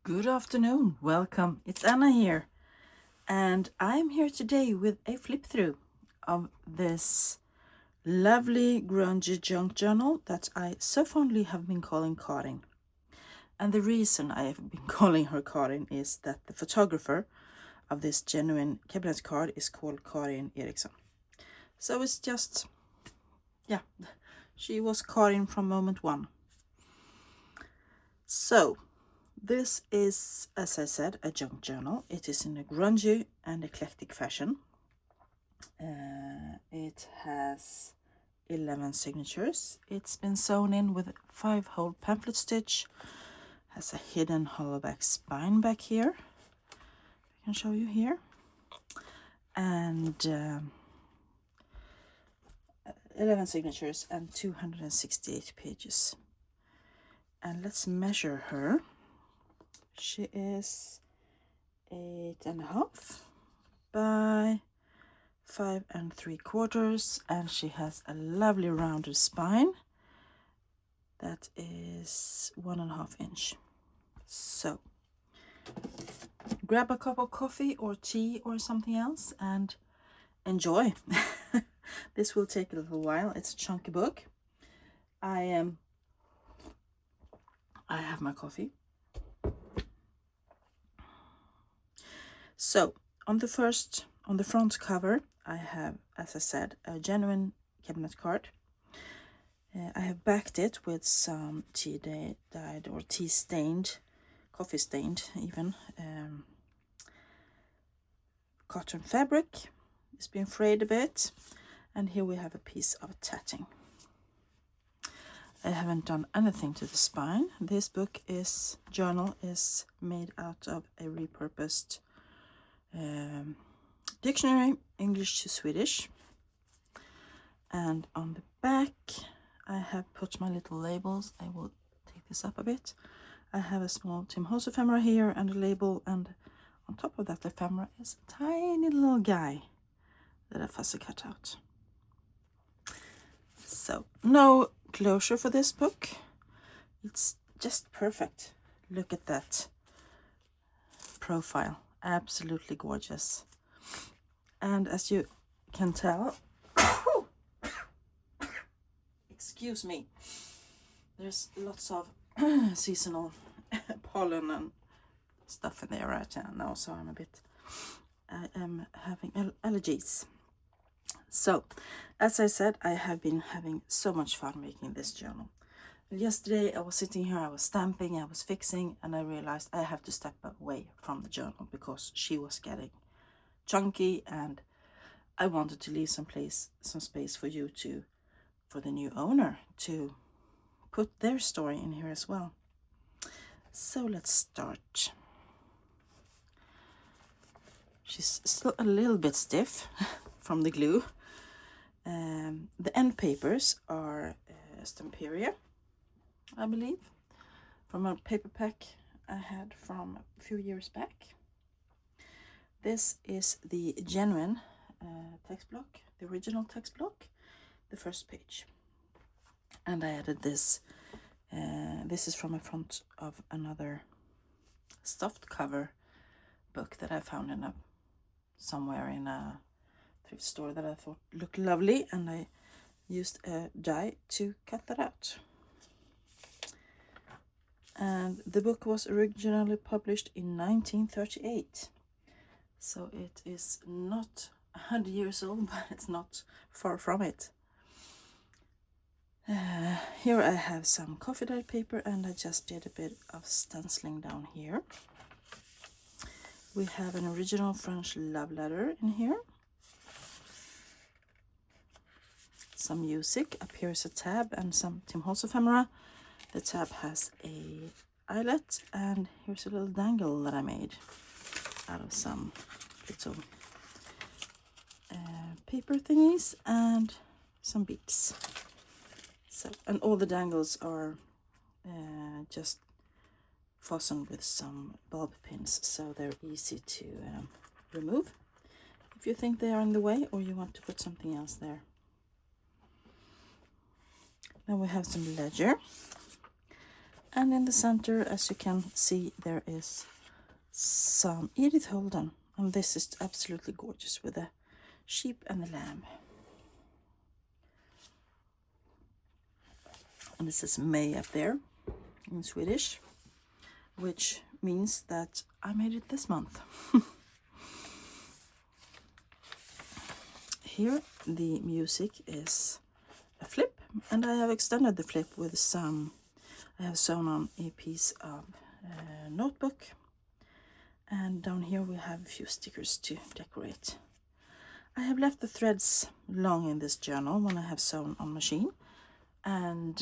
Good afternoon, welcome. It's Anna here, and I'm here today with a flip through of this lovely grungy junk journal that I so fondly have been calling Karin. And the reason I have been calling her Karin is that the photographer of this genuine cabinet card is called Karin Eriksson. So it's just, yeah, she was Karin from moment one. So this is, as I said, a junk journal. It is in a grungy and eclectic fashion. It has 11 signatures. It's been sewn in with 5-hole pamphlet stitch. Has a hidden hollowback spine back here. I can show you here. And 11 signatures and 268 pages. And let's measure her. She is 8.5 by 5 3/4, and she has a lovely rounded spine that is 1.5 inch. So grab a cup of coffee or tea or something else and enjoy. This will take a little while. It's a chunky book. I have my coffee. So on the front cover, I have, as I said, a genuine cabinet card. I have backed it with some tea-dyed or tea-stained, coffee-stained even, cotton fabric. It's been frayed a bit, and here we have a piece of tatting. I haven't done anything to the spine. This journal is made out of a repurposed dictionary, English to Swedish. And on the back, I have put my little labels. I will take this up a bit. I have a small Tim Holtz ephemera here and a label, and on top of that ephemera is a tiny little guy that I fussy cut out. So no closure for this book. It's just perfect. Look at that profile. Absolutely gorgeous. And as you can tell, excuse me, there's lots of seasonal pollen and stuff in there right now, so I am having allergies. So, as I said, I have been having so much fun making this journal. Yesterday I was sitting here, I was stamping, I was fixing, and I realized I have to step away from the journal because she was getting chunky, and I wanted to leave some space for the new owner to put their story in here as well. So let's start. She's still a little bit stiff from the glue. The end papers are Stamperia, I believe, from a paper pack I had from a few years back. This is the genuine text block, the original text block, the first page. And I added this. This is from a front of another stuffed cover book that I found somewhere in a thrift store that I thought looked lovely, and I used a die to cut that out. And the book was originally published in 1938, so it is not 100 years old, but it's not far from it. Here I have some coffee dyed paper, and I just did a bit of stenciling down here. We have an original French love letter in here. Some music. Up here is a tab and some Tim Holtz ephemera. The tab has a eyelet, and here's a little dangle that I made out of some little paper thingies and some beads. So, and all the dangles are just fastened with some bulb pins, so they're easy to remove if you think they are in the way or you want to put something else there. Now we have some ledger. And in the center, as you can see, there is some Edith Holden, and this is absolutely gorgeous with a sheep and a lamb. And this is May up there in Swedish, which means that I made it this month. Here the music is a flip, and I have extended the flip with some, I have sewn on a piece of notebook, and down here we have a few stickers to decorate. I have left the threads long in this journal when I have sewn on machine, and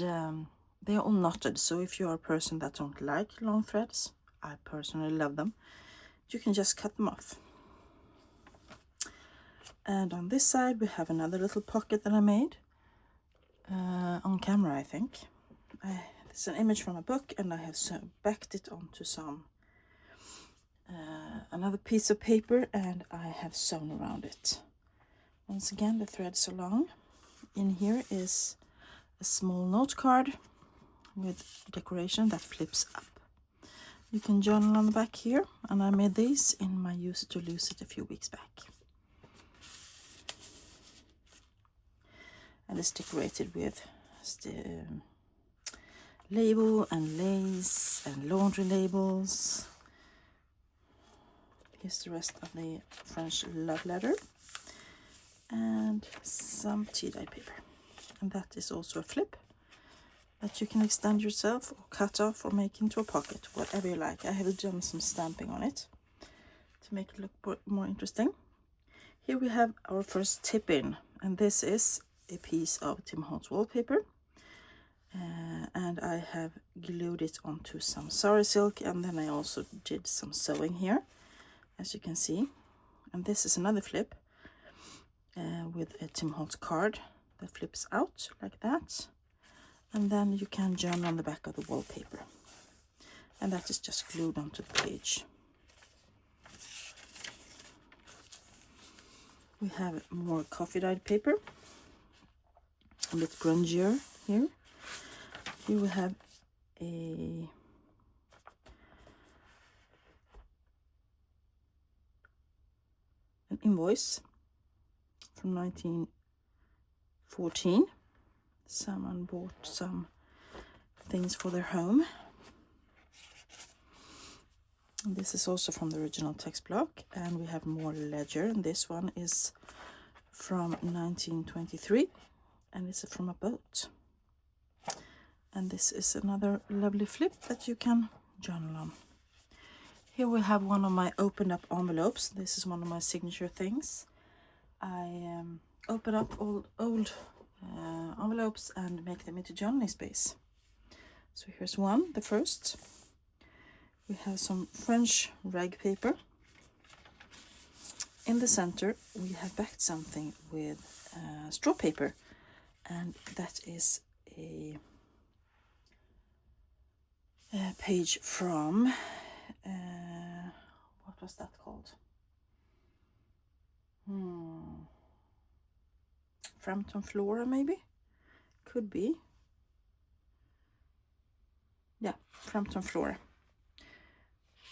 they are all knotted, so if you are a person that don't like long threads, I personally love them, you can just cut them off. And on this side we have another little pocket that I made on camera, I think. It's an image from a book, and I have backed it onto some another piece of paper, and I have sewn around it. Once again, the threads are long. In here is a small note card with decoration that flips up. You can journal on the back here, and I made these in my Use It to Lose It a few weeks back. And it's decorated with label and lace and laundry labels. Here's the rest of the French love letter and some tea-dye paper. And that is also a flip that you can extend yourself or cut off or make into a pocket, whatever you like. I have done some stamping on it to make it look more interesting. Here we have our first tip-in, and this is a piece of Tim Holtz wallpaper, and I have glued it onto some sari silk, and then I also did some sewing here, as you can see. And this is another flip with a Tim Holtz card that flips out like that, and then you can journal on the back of the wallpaper, and that is just glued onto the page. We have more coffee dyed paper, a bit grungier here. Here we have an invoice from 1914. Someone bought some things for their home. And this is also from the original text block, and we have more ledger, and this one is from 1923, and it's from a boat. And this is another lovely flip that you can journal on. Here we have one of my opened up envelopes. This is one of my signature things. I open up old envelopes and make them into journaling space. So here's one, the first. We have some French rag paper. In the center we have backed something with straw paper, and that is a page from what was that called? Frampton Flora, maybe? Could be. Yeah, Frampton Flora.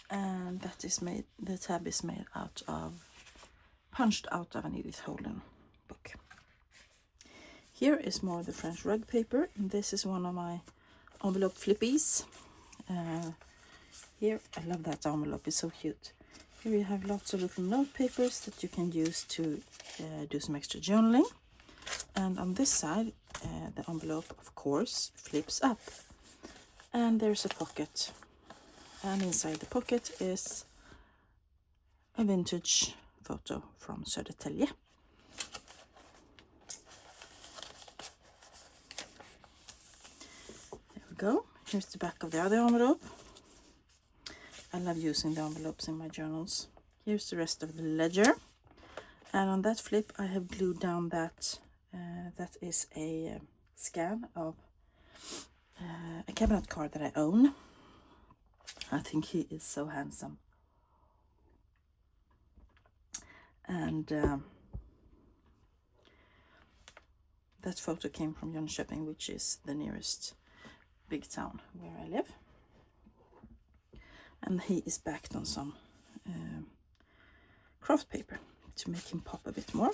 And that is made, the tab is made out of, punched out of an Edith Holden book. Here is more of the French rug paper, and this is one of my envelope flippies. Here, I love that envelope, it's so cute. Here you have lots of little note papers that you can use to do some extra journaling. And on this side, the envelope, of course, flips up. And there's a pocket. And inside the pocket is a vintage photo from Södertälje. There we go. Here's the back of the other envelope. I love using the envelopes in my journals. Here's the rest of the ledger. And on that flip I have glued down that is a scan of a cabinet card that I own. I think he is so handsome. And that photo came from Jönköping, which is the nearest big town where I live. And he is backed on some craft paper to make him pop a bit more.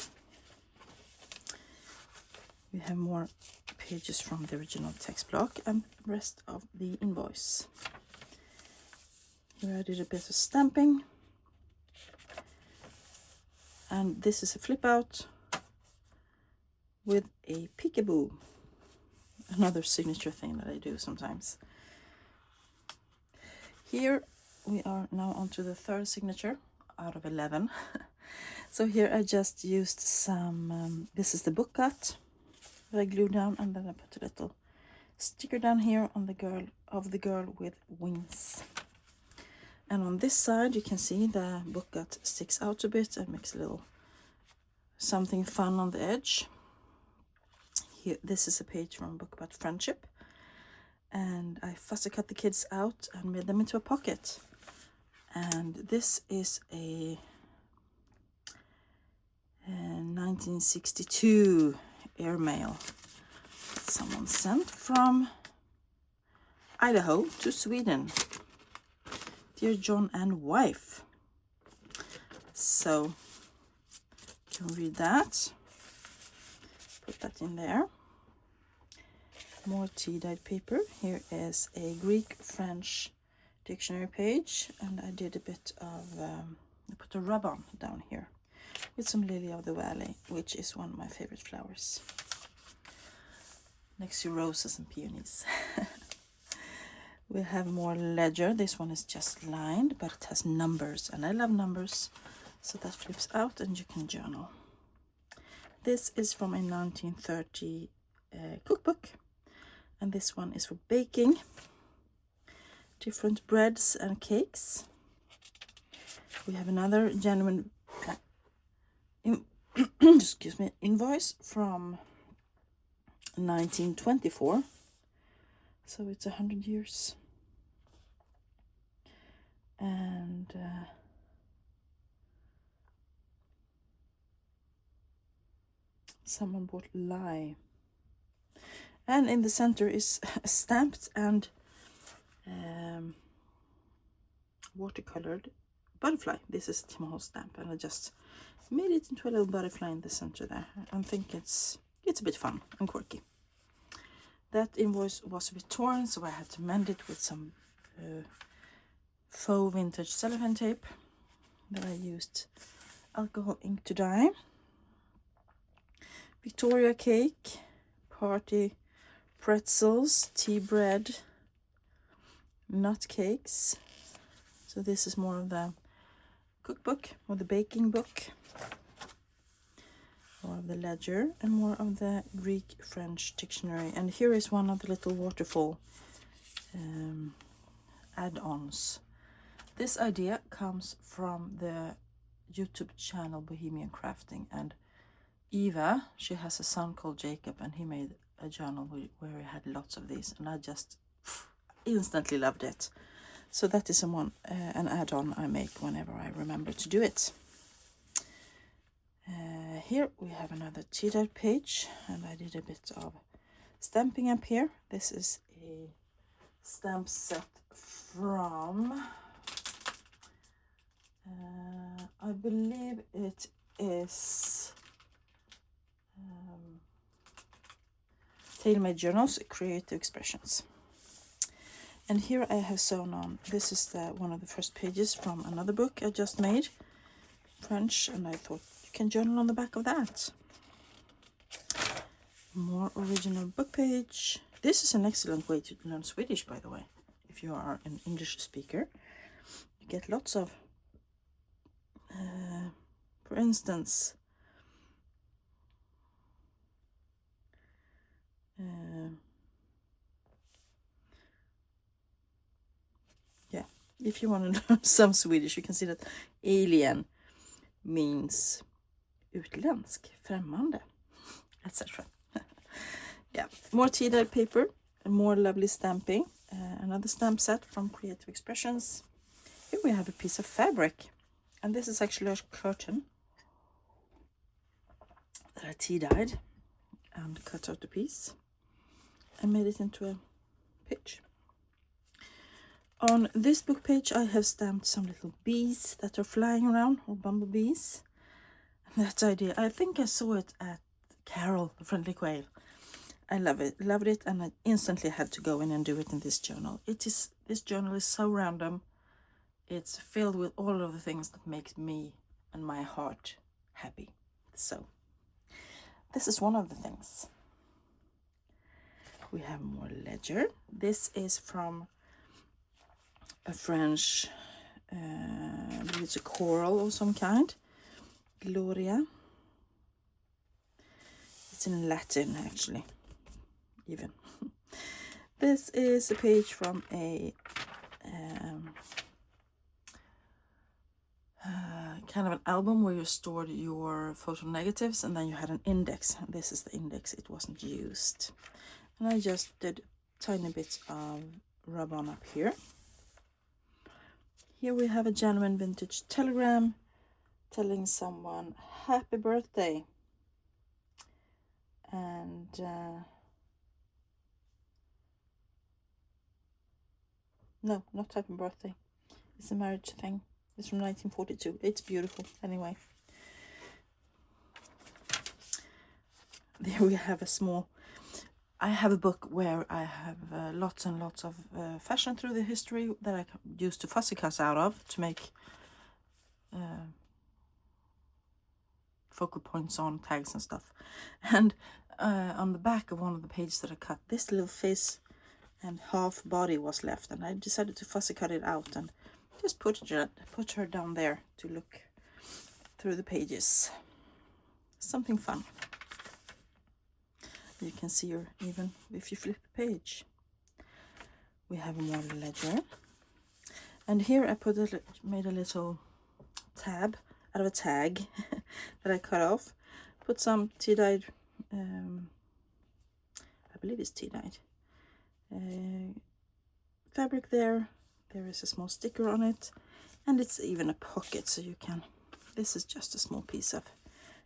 We have more pages from the original text block and the rest of the invoice. Here I did a bit of stamping. And this is a flip out with a peekaboo. Another signature thing that I do sometimes. Here we are now onto the third signature out of 11. So here I just used some, this is the book cut that I glued down, and then I put a little sticker down here on the girl with wings. And on this side you can see the book cut sticks out a bit and makes a little something fun on the edge. Here, this is a page from a book about friendship, and I fussy cut the kids out and made them into a pocket. And this is a 1962 airmail that someone sent from Idaho to Sweden. Dear John and wife. So you can read that. Put that in there. More tea-dyed paper. Here is a Greek-French dictionary page, and I did a bit of, I put a rub-on down here with some lily of the valley, which is one of my favorite flowers. Next to roses and peonies. We have more ledger. This one is just lined, but it has numbers, and I love numbers, so that flips out and you can journal. This is from a 1930 cookbook, and this one is for baking. Different breads and cakes. We have another genuine excuse me, invoice from 1924, so it's 100 years. And someone bought lye, and in the center is stamped and watercolored butterfly. This is Tim Holtz stamp, and I just made it into a little butterfly in the center there. I think it's a bit fun and quirky. That invoice was a bit torn, so I had to mend it with some faux vintage cellophane tape that I used alcohol ink to dye. Victoria cake, party pretzels, tea bread, nut cakes. So this is more of the cookbook or the baking book, more of the ledger, and more of the Greek-French dictionary. And here is one of the little waterfall add-ons. This idea comes from the YouTube channel Bohemian Crafting, and Eva, she has a son called Jacob, and he made a journal where he had lots of these, and I just instantly loved it. So that is an add-on I make whenever I remember to do it. Here we have another tea-dyed page, and I did a bit of stamping up here. This is a stamp set from, I believe it is Tailor-Made Journals, Creative Expressions. And here I have sewn on, this is one of the first pages from another book I just made, French, and I thought you can journal on the back of that. More original book page. This is an excellent way to learn Swedish, by the way. If you are an English speaker, you get lots of, for instance, if you want to learn some Swedish, you can see that alien means utländsk, främmande, etc. Yeah, more tea-dyed paper and more lovely stamping. Another stamp set from Creative Expressions. Here we have a piece of fabric, and this is actually a curtain that I tea-dyed and cut out a piece and made it into a page. On this book page I have stamped some little bees that are flying around, or bumblebees. That idea, I think I saw it at Carol, the Friendly Quail. I loved it, and I instantly had to go in and do it in this journal. This journal is so random. It's filled with all of the things that makes me and my heart happy. So this is one of the things. We have more ledger. This is from a French, I believe it's a coral of some kind. Gloria. It's in Latin actually, even. This is a page from a kind of an album where you stored your photo negatives, and then you had an index. This is the index, it wasn't used. And I just did tiny bits of rub on up here. Here we have a genuine vintage telegram telling someone happy birthday. And no, not happy birthday. It's a marriage thing. It's from 1942. It's beautiful. Anyway. There we have a small... I have a book where I have lots and lots of fashion through the history that I used to fussy cut out of to make focal points on tags and stuff. And on the back of one of the pages that I cut, this little face and half body was left, and I decided to fussy cut it out and just put her down there to look through the pages. Something fun. You can see her even if you flip a page. We have more ledger, and here I made a little tab out of a tag that I cut off. Put some tea-dyed, I believe it's tea-dyed fabric there. There is a small sticker on it, and it's even a pocket, so you can... This is just a small piece of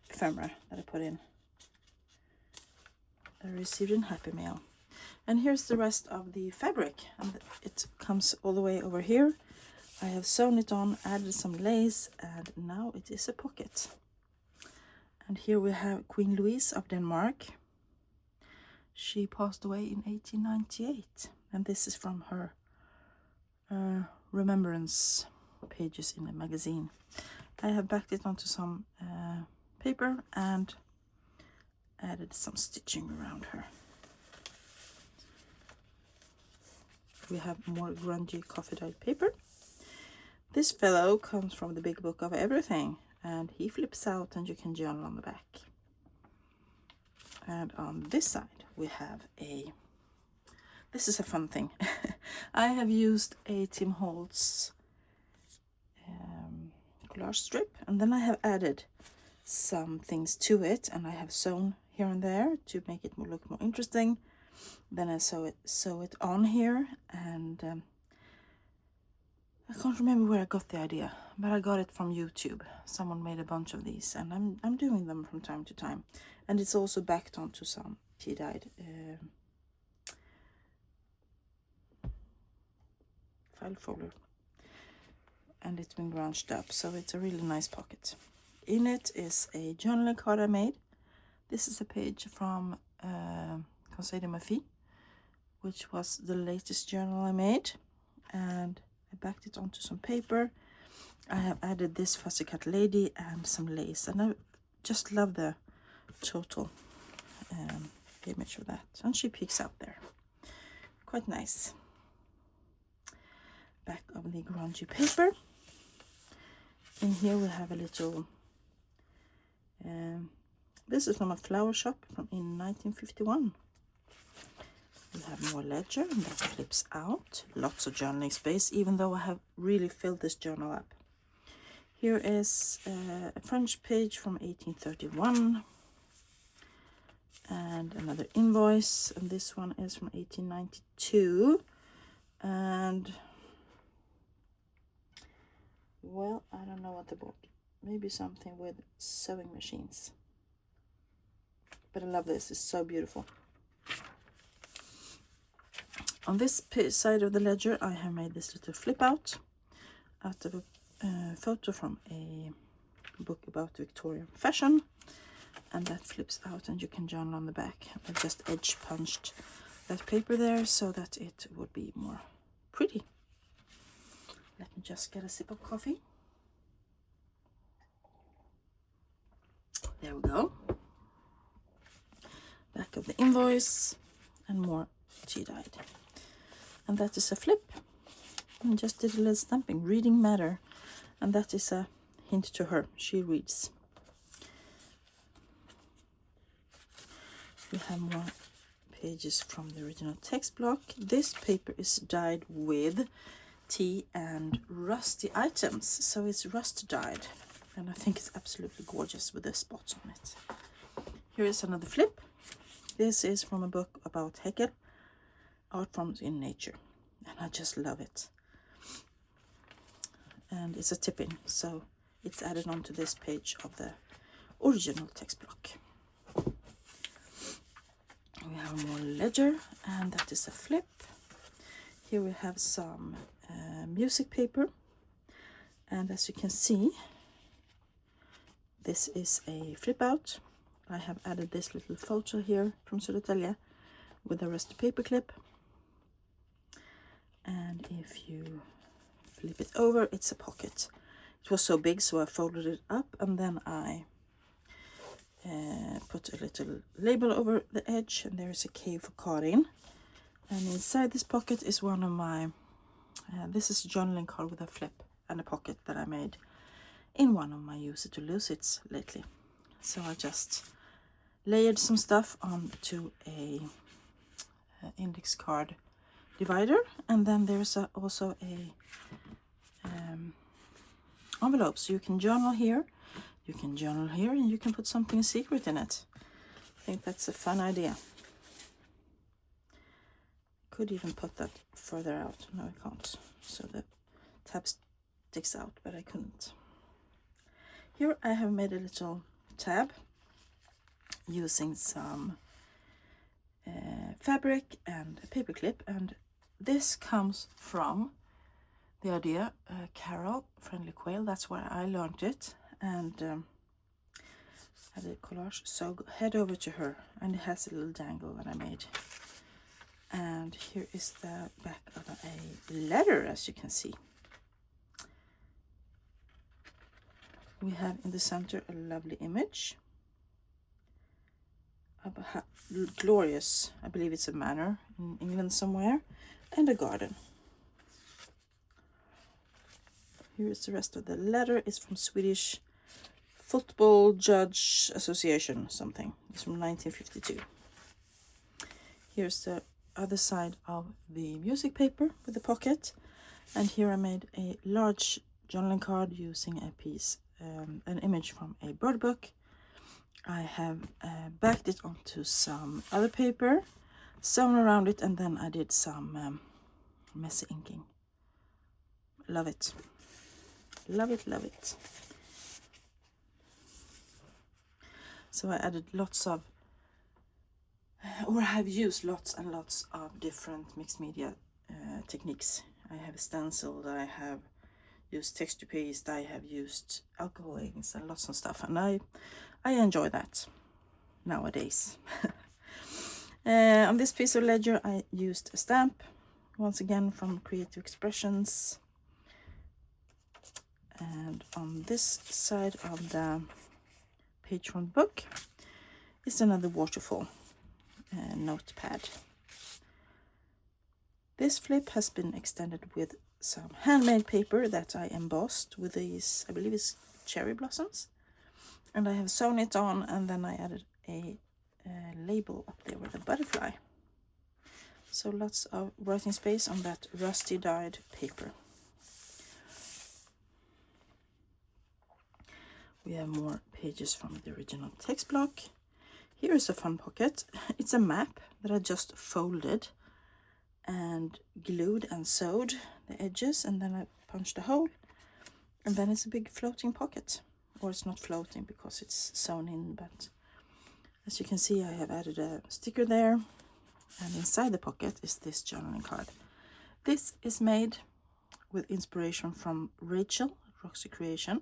ephemera that I put in. I received in Happy Mail. And here's the rest of the fabric, and it comes all the way over here. I have sewn it on, added some lace, and now it is a pocket. And here we have Queen Louise of Denmark. She passed away in 1898, and this is from her remembrance pages in a magazine. I have backed it onto some paper and added some stitching around her. We have more grungy coffee dyed paper. This fellow comes from the Big Book of Everything, and he flips out and you can journal on the back. And on this side we have this is a fun thing. I have used a Tim Holtz collage strip, and then I have added some things to it, and I have sewn here and there to make it look more interesting. Then I sew it on here, and I can't remember where I got the idea, but I got it from YouTube. Someone made a bunch of these, and I'm doing them from time to time. And it's also backed onto some tea-dyed file folder, and it's been grunged up, so it's a really nice pocket. In it is a journaling card I made. This is a page from Conseil de ma Fille, which was the latest journal I made, and I backed it onto some paper. I have added this fussy cut lady and some lace, and I just love the total image of that, and she peeks out there. Quite nice. Back of the grungy paper. In here we have a little this is from a flower shop in 1951. We have more ledger, and that flips out. Lots of journaling space, even though I have really filled this journal up. Here is a French page from 1831, and another invoice, and this one is from 1892, and well, I don't know what the book, maybe something with sewing machines, but I love this. It's so beautiful. On this side of the ledger, I have made this little flip out of a photo from a book about Victorian fashion, and that flips out and you can journal on the back. I just edge punched that paper there so that it would be more pretty. Let me just get a sip of coffee. There we go. Back of the invoice and more tea dyed. And that is a flip. I just did a little stamping, reading matter. And that is a hint to her. She reads. We have more pages from the original text block. This paper is dyed with tea and rusty items, so it's rust dyed, and I think it's absolutely gorgeous with the spots on it. Here is another flip. This is from a book about Heckel, art forms in nature, and I just love it. And it's a tip-in, so it's added onto this page of the original text block. We have more ledger, and that is a flip. Here we have some music paper, and as you can see, this is a flip out. I have added this little photo here from Södertälje with a rusty paper clip, and if you flip it over, it's a pocket. It was so big, so I folded it up, and then I put a little label over the edge, and there is a K for Karin. And inside this pocket is one of my, this is a journaling card with a flip and a pocket that I made in one of my Use It to Lose It's lately. So I just layered some stuff onto a index card divider, and then there's also a envelope, so you can journal here, you can journal here, and you can put something secret in it. I think that's a fun idea. Could even put that further out. No, I can't. So the tab sticks out, but I couldn't. Here I have made a little tab using some fabric and a paper clip, and this comes from the idea Carol, Friendly Quail. That's where I learned it, and I did collage. So head over to her, and it has a little dangle that I made. And here is the back of a letter, as you can see. We have in the center a lovely image of a glorious, I believe it's a manor in England somewhere, and a garden. Here is the rest of the letter. It's from Swedish Football Judge Association, something. It's from 1952. Here's the other side of the music paper with the pocket, and here I made a large journaling card using a piece, an image from a bird book. I have backed it onto some other paper, sewn around it, and then I did some messy inking. Love it. Love it, love it. So I added lots of, or I have used lots and lots of different mixed media techniques. I have stenciled, I have used texture paste, I have used alcohol inks and lots of stuff, and I enjoy that nowadays. On this piece of ledger I used a stamp, once again from Creative Expressions. And on this side of the page from the book is another waterfall notepad. This flip has been extended with some handmade paper that I embossed with these, I believe it's cherry blossoms, and I have sewn it on, and then I added a label up there with a butterfly. So lots of writing space on that rusty dyed paper. We have more pages from the original text block. Here is a fun pocket. It's a map that I just folded and glued and sewed the edges, and then I punched a hole, and then it's a big floating pocket. Or it's not floating because it's sewn in, but as you can see I have added a sticker there, And inside the pocket is this journaling card. This is made with inspiration from Rachel, Roxy Creation.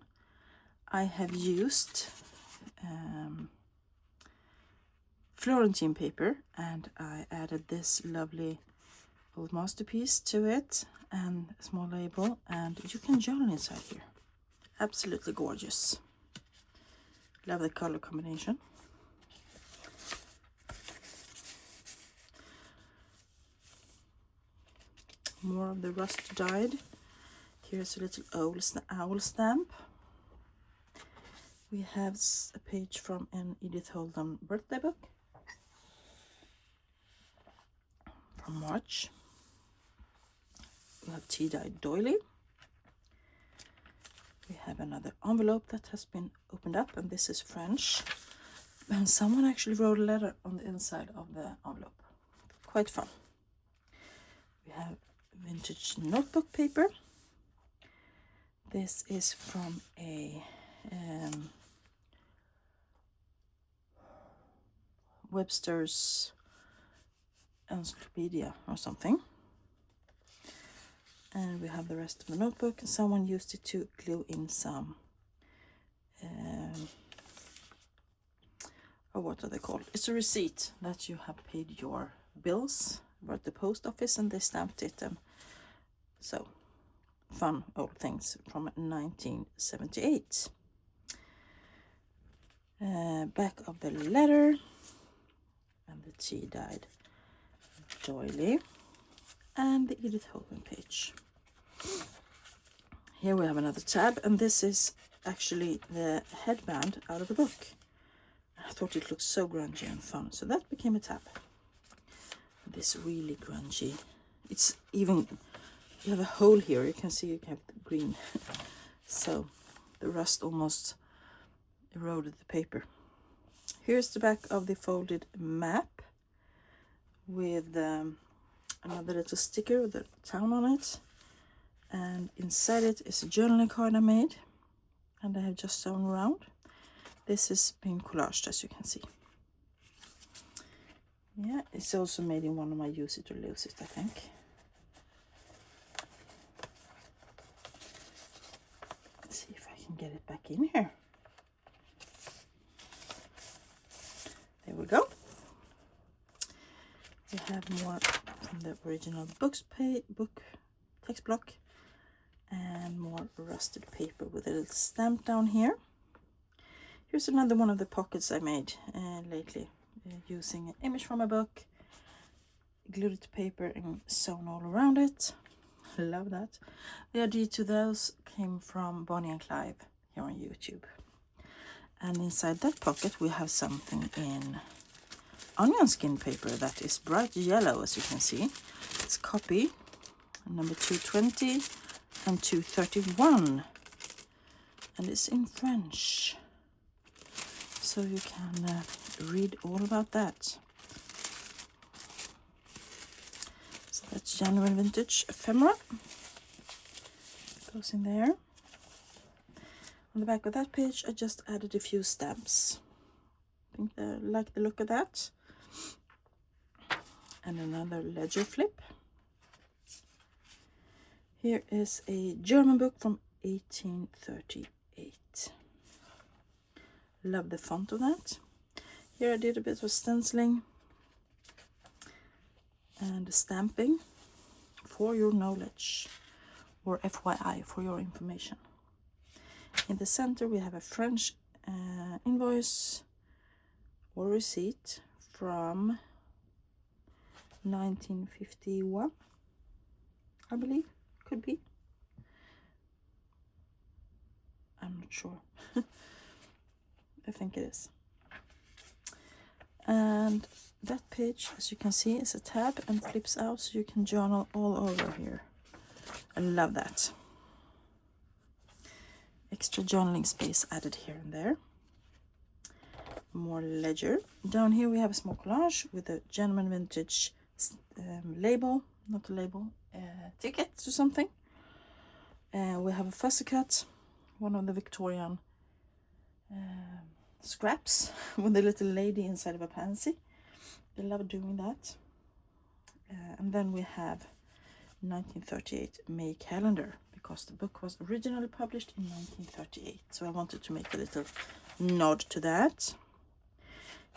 I have used Florentine paper, and I added this lovely old masterpiece to it and a small label, and you can journal inside here. Absolutely gorgeous. Love the color combination. More of the rust dyed. Here's a little owl stamp. We have a page from an Edith Holden birthday book from March. We have tea-dyed doily. We have another envelope that has been opened up, and this is French. And someone actually wrote a letter on the inside of the envelope. Quite fun. We have vintage notebook paper. This is from a Webster's Encyclopedia or something. And we have the rest of the notebook, and someone used it to glue in some what are they called? It's a receipt that you have paid your bills at the post office, and they stamped it. And so fun old things from 1978. Back of the letter, and the tea-dyed doily, and the Edith Holden page. Here we have another tab, and this is actually the headband out of the book. I thought it looked so grungy and fun, so that became a tab. This really grungy. It's even, you have a hole here, you can see you have green. So the rust almost eroded the paper. Here's the back of the folded map with another little sticker with the town on it. And inside it is a journaling card I made, and I have just sewn around. This is being collaged, as you can see. Yeah, it's also made in one of my Use It or Lose It, I think. Let's see if I can get it back in here. There we go. We have more from the original book text block, and more rusted paper with a little stamp down here. Here's another one of the pockets I made lately, using an image from a book, glued it to paper and sewn all around it. Love that. The idea to those came from Bonnie and Clive here on YouTube. And inside that pocket we have something in onion skin paper that is bright yellow, as you can see. It's copy number 220 and 231, and it's in French, so you can read all about that. So that's genuine vintage ephemera, goes in there. On the back of that page I just added a few stamps. I think I like the look of that. And another ledger flip. Here is a German book from 1838. Love the font of that. Here I did a bit of stenciling and stamping for your knowledge, or FYI, for your information. In the center we have a French invoice or receipt from 1951, I believe. Could be. I'm not sure. I think it is. And that page, as you can see, is a tab and flips out, so you can journal all over here. I love that. Extra journaling space added here and there. More ledger. Down here we have a small collage with a genuine vintage label, not a label, ticket or something. We have a fussy cut, one of the Victorian scraps with a little lady inside of a pansy. They love doing that. And then we have 1938 May calendar, because the book was originally published in 1938. So I wanted to make a little nod to that.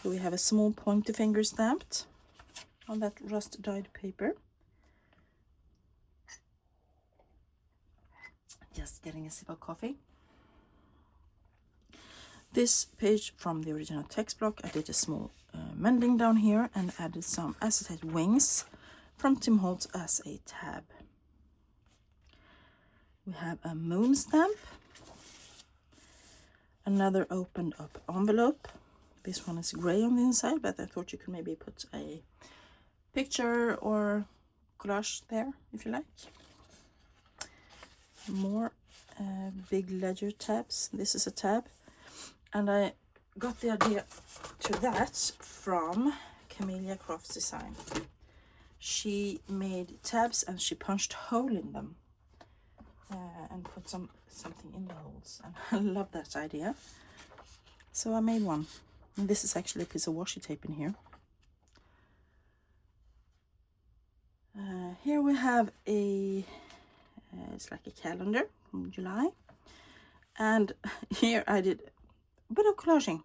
Here we have a small pointer finger stamped on that rust dyed paper. Just getting a sip of coffee. This page from the original text block, I did a small mending down here and added some acetate wings from Tim Holtz as a tab. We have a moon stamp, another opened up envelope. This one is gray on the inside, but I thought you could maybe put a picture or collage there if you like. More big ledger tabs. This is a tab, and I got the idea to that from Camellia Crafts Design. She made tabs and she punched a hole in them and put something in the holes, and I love that idea, so I made one. And this is actually a piece of washi tape in here. Here we have a it's like a calendar from July, and here I did a bit of collaging.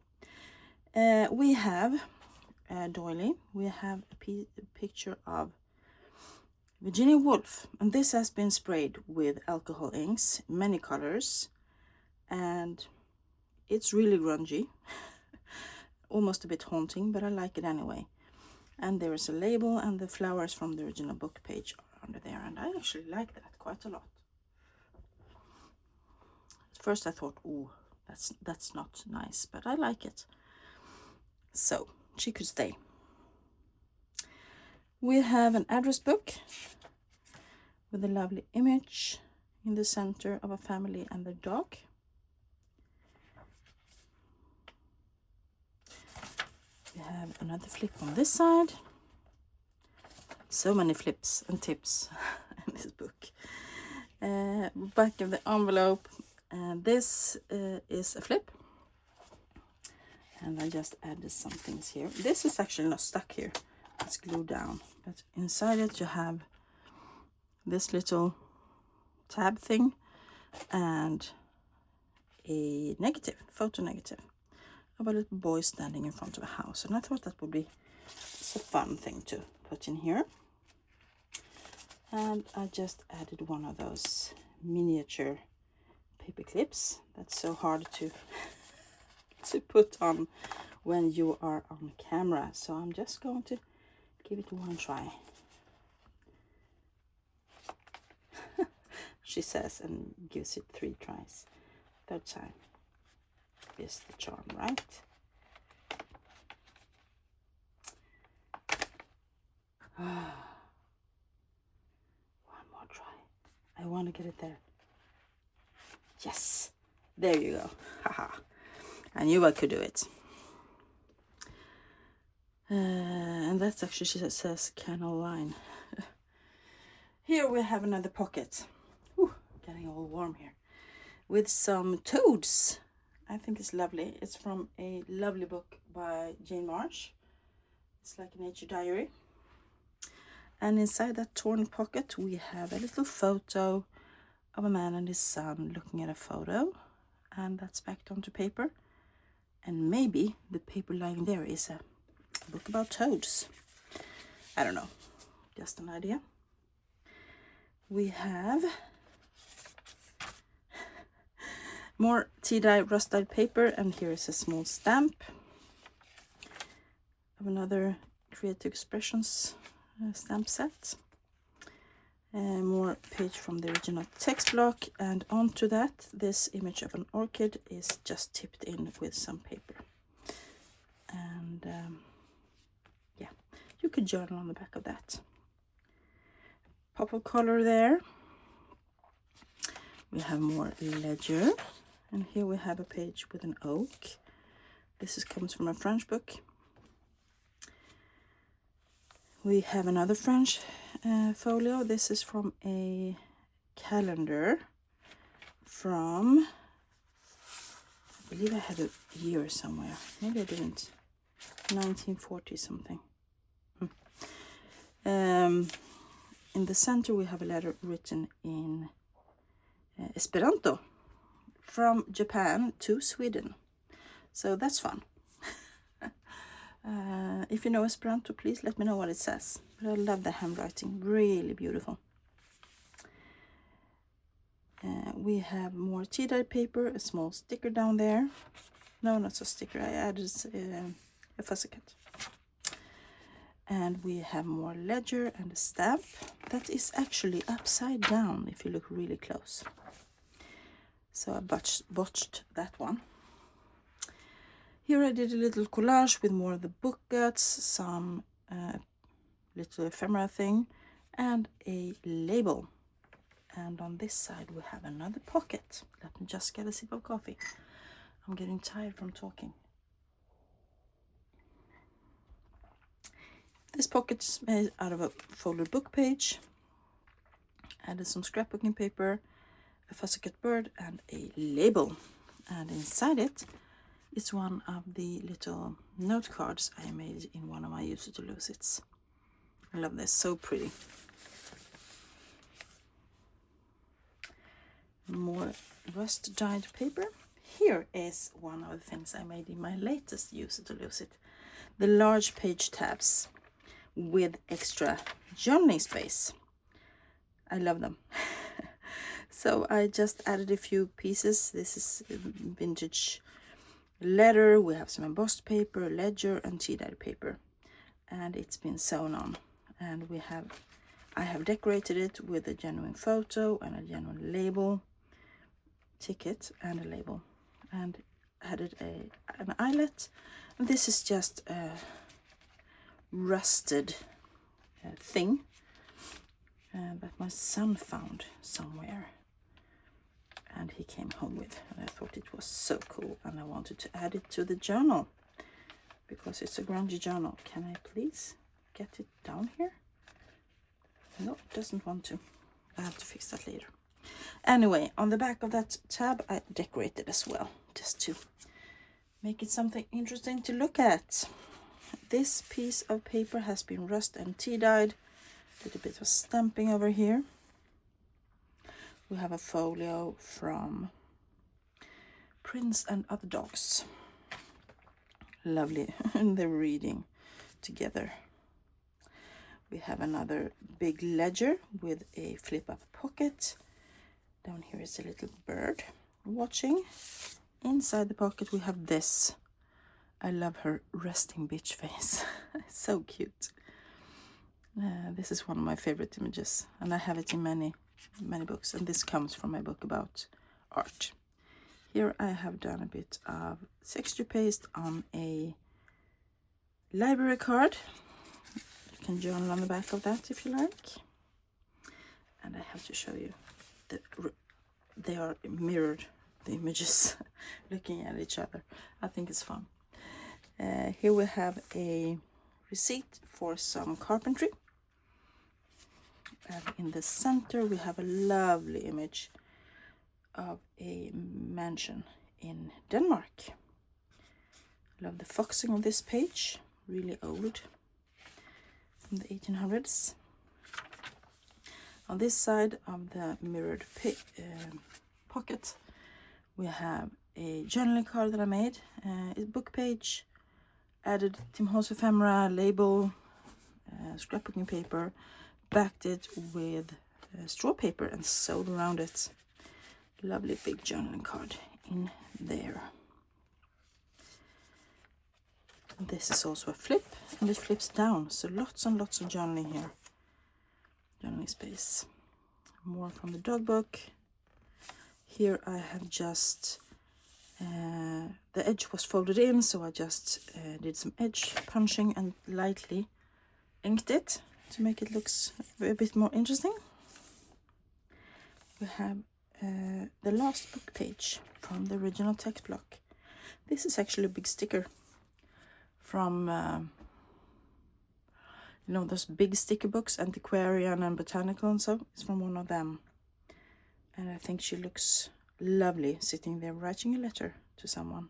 We have doily. We have a picture of Virginia Woolf, and this has been sprayed with alcohol inks, many colors, and it's really grungy, almost a bit haunting, but I like it anyway. And there is a label, and the flowers from the original book page are under there, and I actually like that quite a lot. At first I thought, oh, that's not nice, but I like it, so she could stay. We have an address book with a lovely image in the center of a family and their dog. We have another flip on this side. So many flips and tips in this book. Back of the envelope, and this is a flip. And I just added some things here. This is actually not stuck here. It's glued down. But inside it you have this little tab thing and a negative, photo negative of a little boy standing in front of a house. And I thought that would be a fun thing to put in here. And I just added one of those miniature paper clips that's so hard to put on when you are on camera, so I'm just going to give it one try. She says, and gives it 3 tries. 3rd time is the charm, right? One more try. I want to get it there. Yes, there you go. Haha. I knew I could do it. And that's actually, she says, canal line. Here we have another pocket. Ooh, getting all warm here. With some toads. I think it's lovely. It's from a lovely book by Jane Marsh. It's like a nature diary. And inside that torn pocket we have a little photo of a man and his son looking at a photo. And that's backed onto paper. And maybe the paper lying there is a book about toads. I don't know. Just an idea. We have more tea-dye rust-dyed paper, and here is a small stamp of another Creative Expressions stamp set. More page from the original text block, and onto that this image of an orchid is just tipped in with some paper. And yeah, you could journal on the back of that. Pop of color there. We have more ledger, and here we have a page with an oak. This comes from a French book. We have another French folio. This is from a calendar from, I believe I had a year somewhere. Maybe I didn't. 1940 something. In the center we have a letter written in Esperanto from Japan to Sweden. So that's fun. If you know Esperanto, please let me know what it says. But I love the handwriting, really beautiful. We have more tea-dyed paper, a small sticker down there. No, not a sticker, I added a fussy cut. And we have more ledger and a stamp that is actually upside down if you look really close. So I botched that one. Here I did a little collage with more of the book guts, some little ephemera thing, and a label. And on this side we have another pocket. Let me just get a sip of coffee. I'm getting tired from talking. This pocket is made out of a folded book page. Added some scrapbooking paper, a fussy cut bird, and a label. And inside it is one of the little note cards I made in one of my Use It or Lose It's. I love this, so pretty. More rust dyed paper. Here is one of the things I made in my latest Use It or Lose It. The large page tabs with extra journaling space. I love them. So I just added a few pieces. This is vintage leather. We have some embossed paper, ledger, and tea-dyed paper, and it's been sewn on. And I have decorated it with a genuine photo and a genuine label, ticket, and a label, and added an eyelet. And this is just a rusted thing that my son found somewhere and he came home with, and I thought it was so cool, and I wanted to add it to the journal because it's a grungy journal. Can I please get it down here? No, it doesn't want to. I have to fix that later. Anyway, on the back of that tab I decorated as well, just to make it something interesting to look at. This piece of paper has been rust and tea-dyed. A little bit of stamping over here. We have a folio from Prince and Other Dogs. Lovely, and they're reading together. We have another big ledger with a flip-up pocket. Down here is a little bird watching. Inside the pocket we have this. I love her resting bitch face. So cute. This is one of my favorite images, and I have it in many books, and this comes from my book about art. Here I have done a bit of texture paste on a library card. You can journal on the back of that if you like. And I have to show you that they are mirrored, the images, looking at each other. I think it's fun. Here we have a receipt for some carpentry. And in the center we have a lovely image of a mansion in Denmark. I love the foxing of this page, really old, from the 1800s. On this side of the mirrored pocket we have a journaling card that I made, a book page, added Tim Holtz ephemera, label, scrapbooking paper, backed it with straw paper and sewed around it. Lovely big journaling card in there. And this is also a flip, and it flips down, so lots and lots of journaling here. Journaling space. More from the dog book. Here I have just the edge was folded in, so I just did some edge punching and lightly inked it to make it look a bit more interesting. We have the last book page from the original text block. This is actually a big sticker from you know, those big sticker books, Antiquarian and Botanical and so. It's from one of them, and I think she looks lovely sitting there writing a letter to someone.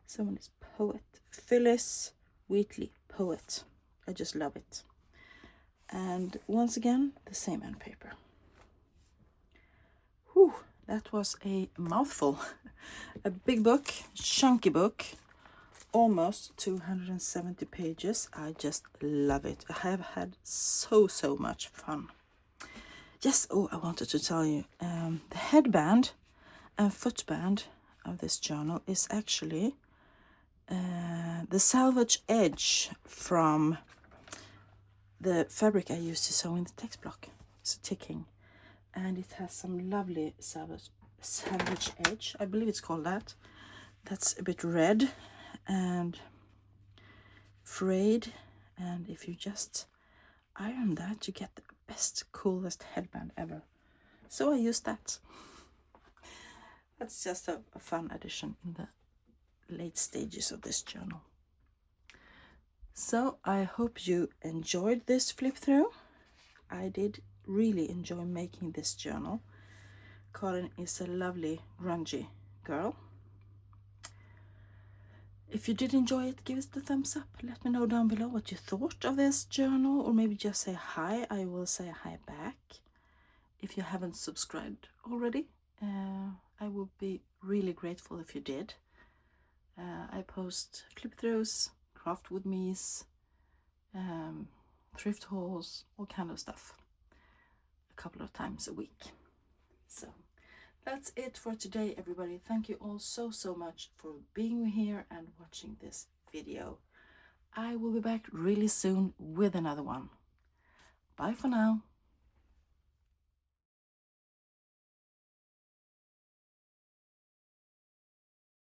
Someone is poet, Phyllis Wheatley, poet. I just love it. And once again, the same end paper. Whew, that was a mouthful. A big book, chunky book, almost 270 pages. I just love it. I have had so much fun. Yes, oh, I wanted to tell you, the headband and footband of this journal is actually the salvage edge from the fabric I used to sew in the text block. It's ticking, and it has some lovely salvage edge, I believe it's called that. That's a bit red and frayed, and if you just iron that, you get the best, coolest headband ever. So I used that. That's just a fun addition in the late stages of this journal. So I hope you enjoyed this flip through. I did really enjoy making this journal. Karin is a lovely grungy girl. If you did enjoy it, give us the thumbs up. Let me know down below what you thought of this journal, or maybe just say hi. I will say hi back. If you haven't subscribed already, I would be really grateful if you did. I post clip throughs, craft with me's, thrift hauls, all kind of stuff a couple of times a week. So that's it for today, everybody. Thank you all so much for being here and watching this video. I will be back really soon with another one. Bye for now.